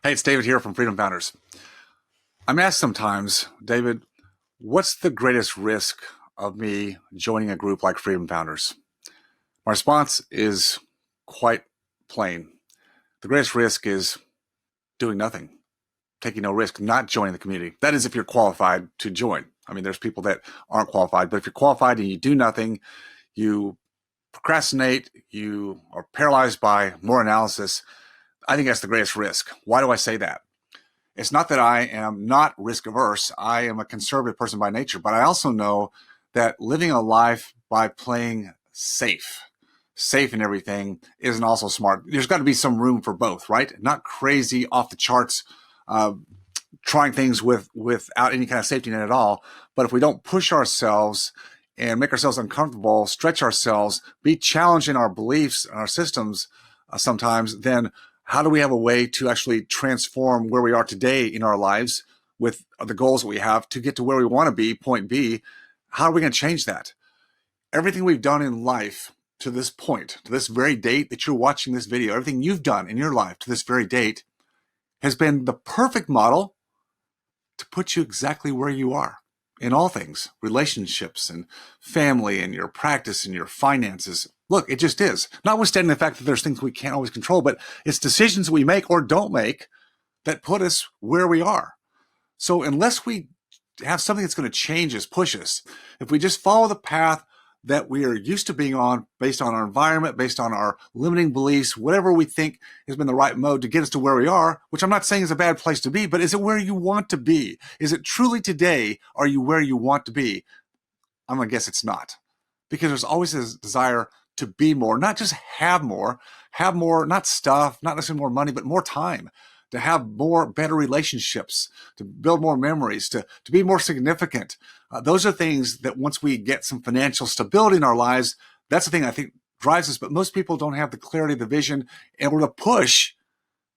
Hey, it's David here from Freedom Founders. I'm asked sometimes, David, what's the greatest risk of me joining a group like Freedom Founders? My response is quite plain. The greatest risk is doing nothing, taking no risk, not joining the community. That is if you're qualified to join. I mean, there's people that aren't qualified, but if you're qualified and you do nothing, you procrastinate, you are paralyzed by more analysis, I think that's the greatest risk. Why do I say that? It's not that I am not risk averse. I am a conservative person by nature, but I also know that living a life by playing safe in everything isn't also smart. There's got to be some room for both, right? Not crazy off the charts, trying things without any kind of safety net at all. But if we don't push ourselves and make ourselves uncomfortable, stretch ourselves, be challenged in our beliefs and our systems sometimes, then how do we have a way to actually transform where we are today in our lives with the goals that we have to get to where we want to be, point B? How are we going to change that? Everything we've done in life to this point, to this very date that you're watching this video, everything you've done in your life to this very date has been the perfect model to put you exactly where you are in all things, relationships and family and your practice and your finances. Look, it just is. Notwithstanding the fact that there's things we can't always control, but it's decisions we make or don't make that put us where we are. So unless we have something that's going to change us, push us, if we just follow the path that we are used to being on based on our environment, based on our limiting beliefs, whatever we think has been the right mode to get us to where we are, which I'm not saying is a bad place to be, but is it where you want to be? Is it truly today, are you where you want to be? I'm going to guess it's not. Because there's always this desire to be more, not just have more, not stuff, not necessarily more money, but more time, to have more better relationships, to build more memories, to be more significant. Those are things that once we get some financial stability in our lives, that's the thing I think drives us. But most people don't have the clarity, the vision, and we're to push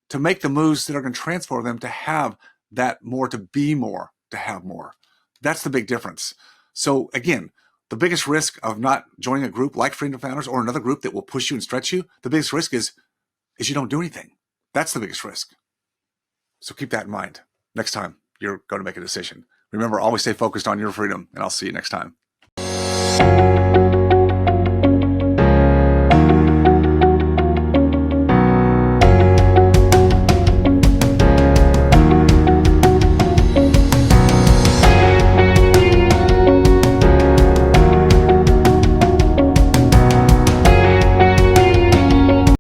to make the moves that are going to transform them to have that more, to be more, to have more. That's the big difference. So again, the biggest risk of not joining a group like Freedom Founders or another group that will push you and stretch you, the biggest risk is you don't do anything. That's the biggest risk. So keep that in mind next time you're going to make a decision. Remember, always stay focused on your freedom, and I'll see you next time.